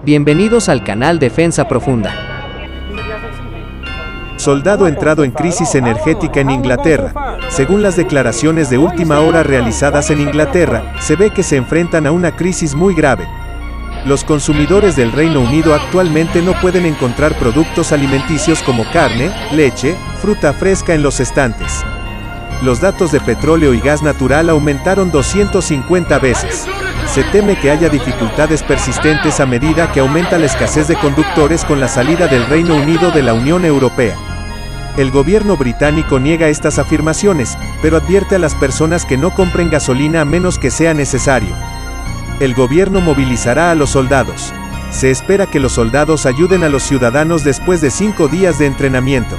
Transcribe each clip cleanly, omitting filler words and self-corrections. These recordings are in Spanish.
Bienvenidos al canal Defensa Profunda. Soldado entrado en crisis energética en Inglaterra. Según las declaraciones de última hora realizadas en Inglaterra, se ve que se enfrentan a una crisis muy grave. Los consumidores del Reino Unido actualmente no pueden encontrar productos alimenticios como carne, leche, fruta fresca en los estantes. Los datos de petróleo y gas natural aumentaron 250 veces. Se teme que haya dificultades persistentes a medida que aumenta la escasez de conductores con la salida del Reino Unido de la Unión Europea. El gobierno británico niega estas afirmaciones, pero advierte a las personas que no compren gasolina a menos que sea necesario. El gobierno movilizará a los soldados. Se espera que los soldados ayuden a los ciudadanos después de 5 días de entrenamiento.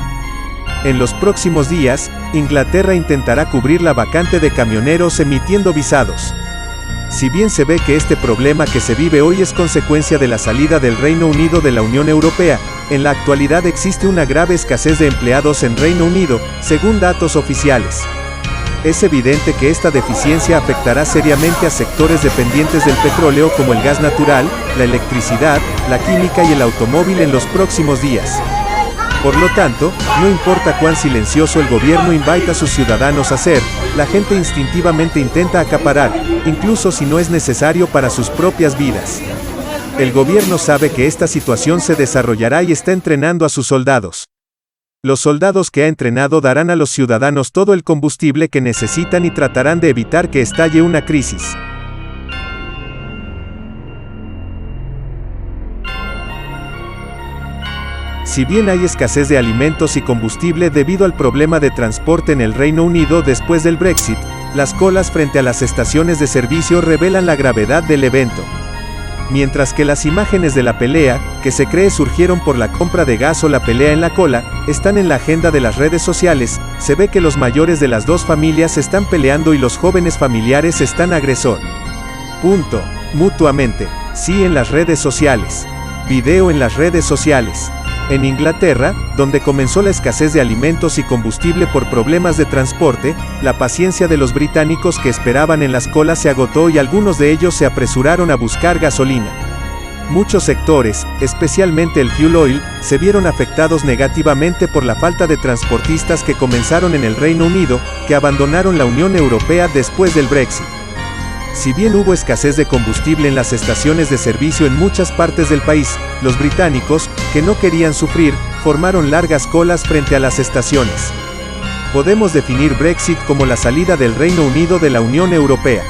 En los próximos días, Inglaterra intentará cubrir la vacante de camioneros emitiendo visados. Si bien se ve que este problema que se vive hoy es consecuencia de la salida del Reino Unido de la Unión Europea, en la actualidad existe una grave escasez de empleados en Reino Unido, según datos oficiales. Es evidente que esta deficiencia afectará seriamente a sectores dependientes del petróleo como el gas natural, la electricidad, la química y el automóvil en los próximos días. Por lo tanto, no importa cuán silencioso el gobierno invita a sus ciudadanos a ser, la gente instintivamente intenta acaparar, incluso si no es necesario para sus propias vidas. El gobierno sabe que esta situación se desarrollará y está entrenando a sus soldados. Los soldados que ha entrenado darán a los ciudadanos todo el combustible que necesitan y tratarán de evitar que estalle una crisis. Si bien hay escasez de alimentos y combustible debido al problema de transporte en el Reino Unido después del Brexit, las colas frente a las estaciones de servicio revelan la gravedad del evento. Mientras que las imágenes de la pelea, que se cree surgieron por la compra de gas o la pelea en la cola, están en la agenda de las redes sociales, se ve que los mayores de las dos familias están peleando y los jóvenes familiares están agresor. Mutuamente. Sí en las redes sociales. Video en las redes sociales. En Inglaterra, donde comenzó la escasez de alimentos y combustible por problemas de transporte, la paciencia de los británicos que esperaban en las colas se agotó y algunos de ellos se apresuraron a buscar gasolina. Muchos sectores, especialmente el fuel oil, se vieron afectados negativamente por la falta de transportistas que comenzaron en el Reino Unido, que abandonaron la Unión Europea después del Brexit. Si bien hubo escasez de combustible en las estaciones de servicio en muchas partes del país, los británicos, que no querían sufrir, formaron largas colas frente a las estaciones. Podemos definir Brexit como la salida del Reino Unido de la Unión Europea.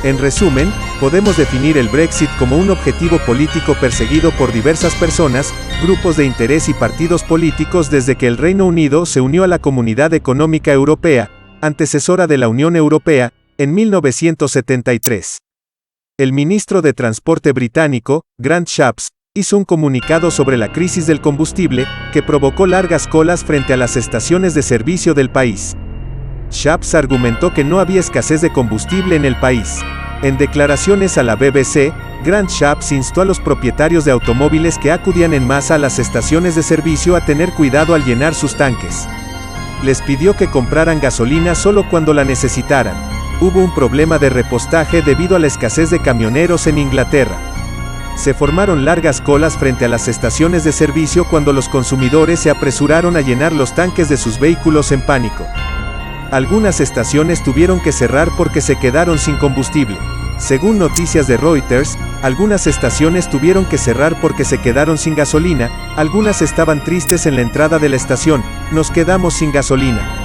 En resumen, podemos definir el Brexit como un objetivo político perseguido por diversas personas, grupos de interés y partidos políticos desde que el Reino Unido se unió a la Comunidad Económica Europea, antecesora de la Unión Europea, en 1973. El ministro de Transporte británico, Grant Shapps, hizo un comunicado sobre la crisis del combustible, que provocó largas colas frente a las estaciones de servicio del país. Shapps argumentó que no había escasez de combustible en el país. En declaraciones a la BBC, Grant Shapps instó a los propietarios de automóviles que acudían en masa a las estaciones de servicio a tener cuidado al llenar sus tanques. Les pidió que compraran gasolina solo cuando la necesitaran. Hubo un problema de repostaje debido a la escasez de camioneros en Inglaterra. Se formaron largas colas frente a las estaciones de servicio cuando los consumidores se apresuraron a llenar los tanques de sus vehículos en pánico. Algunas estaciones tuvieron que cerrar porque se quedaron sin combustible. Según noticias de Reuters, algunas estaciones tuvieron que cerrar porque se quedaron sin gasolina, algunas estaban tristes en la entrada de la estación, nos quedamos sin gasolina.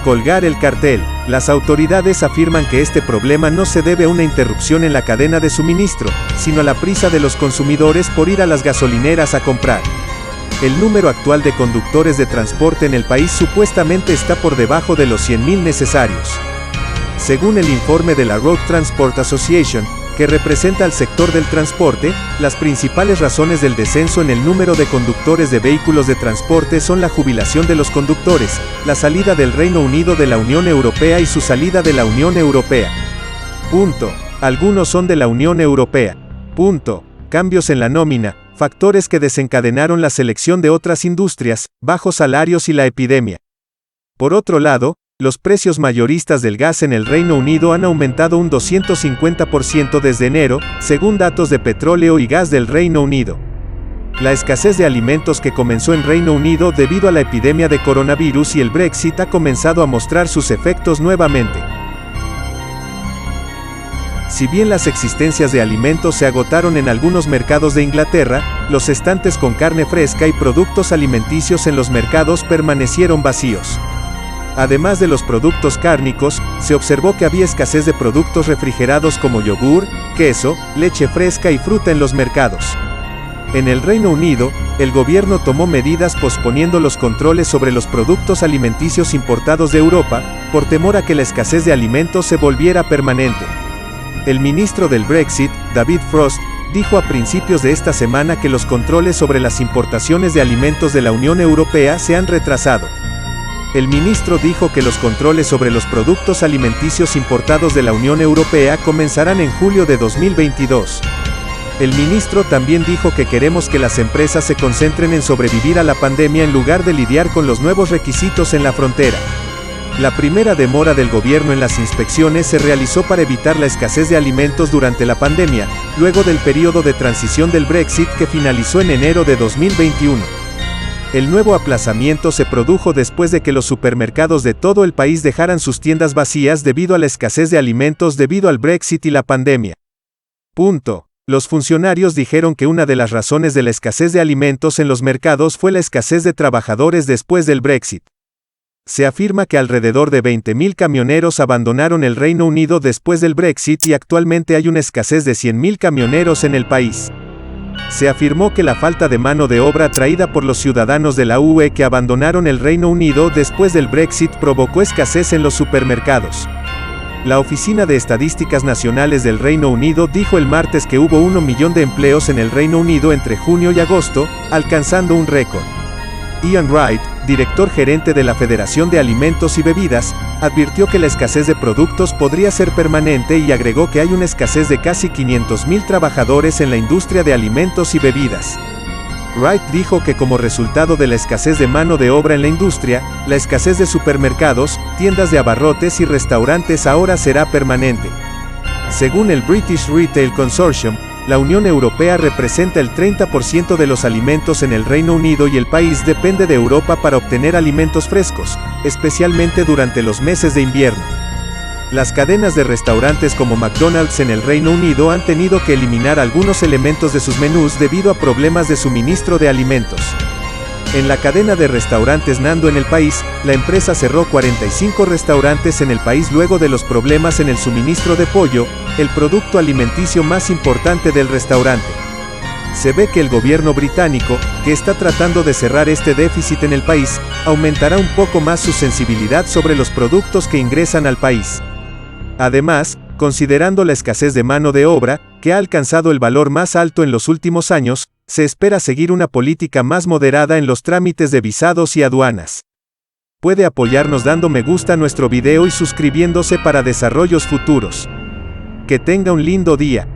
Colgar el cartel. Las autoridades afirman que este problema no se debe a una interrupción en la cadena de suministro, sino a la prisa de los consumidores por ir a las gasolineras a comprar. El número actual de conductores de transporte en el país supuestamente está por debajo de los 100.000 necesarios. Según el informe de la Road Transport Association, que representa al sector del transporte, las principales razones del descenso en el número de conductores de vehículos de transporte son la jubilación de los conductores, la salida del Reino Unido de la Unión Europea y su salida de la Unión Europea. Algunos son de la Unión Europea. Cambios en la nómina, factores que desencadenaron la selección de otras industrias, bajos salarios y la epidemia. Por otro lado, los precios mayoristas del gas en el Reino Unido han aumentado un 250% desde enero, según datos de petróleo y gas del Reino Unido. La escasez de alimentos que comenzó en Reino Unido debido a la epidemia de coronavirus y el Brexit ha comenzado a mostrar sus efectos nuevamente. Si bien las existencias de alimentos se agotaron en algunos mercados de Inglaterra, los estantes con carne fresca y productos alimenticios en los mercados permanecieron vacíos. Además de los productos cárnicos, se observó que había escasez de productos refrigerados como yogur, queso, leche fresca y fruta en los mercados. En el Reino Unido, el gobierno tomó medidas posponiendo los controles sobre los productos alimenticios importados de Europa, por temor a que la escasez de alimentos se volviera permanente. El ministro del Brexit, David Frost, dijo a principios de esta semana que los controles sobre las importaciones de alimentos de la Unión Europea se han retrasado. El ministro dijo que los controles sobre los productos alimenticios importados de la Unión Europea comenzarán en julio de 2022. El ministro también dijo que queremos que las empresas se concentren en sobrevivir a la pandemia en lugar de lidiar con los nuevos requisitos en la frontera. La primera demora del gobierno en las inspecciones se realizó para evitar la escasez de alimentos durante la pandemia, luego del periodo de transición del Brexit que finalizó en enero de 2021. El nuevo aplazamiento se produjo después de que los supermercados de todo el país dejaran sus tiendas vacías debido a la escasez de alimentos debido al Brexit y la pandemia. Los funcionarios dijeron que una de las razones de la escasez de alimentos en los mercados fue la escasez de trabajadores después del Brexit. Se afirma que alrededor de 20.000 camioneros abandonaron el Reino Unido después del Brexit y actualmente hay una escasez de 100.000 camioneros en el país. Se afirmó que la falta de mano de obra traída por los ciudadanos de la UE que abandonaron el Reino Unido después del Brexit provocó escasez en los supermercados. La Oficina de Estadísticas Nacionales del Reino Unido dijo el martes que hubo 1 millón de empleos en el Reino Unido entre junio y agosto, alcanzando un récord. Ian Wright, director gerente de la Federación de Alimentos y Bebidas, advirtió que la escasez de productos podría ser permanente y agregó que hay una escasez de casi 500.000 trabajadores en la industria de alimentos y bebidas. Wright dijo que como resultado de la escasez de mano de obra en la industria, la escasez de supermercados, tiendas de abarrotes y restaurantes ahora será permanente. Según el British Retail Consortium, la Unión Europea representa el 30% de los alimentos en el Reino Unido y el país depende de Europa para obtener alimentos frescos, especialmente durante los meses de invierno. Las cadenas de restaurantes como McDonald's en el Reino Unido han tenido que eliminar algunos elementos de sus menús debido a problemas de suministro de alimentos. En la cadena de restaurantes Nando en el país, la empresa cerró 45 restaurantes en el país luego de los problemas en el suministro de pollo, el producto alimenticio más importante del restaurante. Se ve que el gobierno británico, que está tratando de cerrar este déficit en el país, aumentará un poco más su sensibilidad sobre los productos que ingresan al país. Además, considerando la escasez de mano de obra, que ha alcanzado el valor más alto en los últimos años, se espera seguir una política más moderada en los trámites de visados y aduanas. Puede apoyarnos dando me gusta a nuestro video y suscribiéndose para desarrollos futuros. Que tenga un lindo día.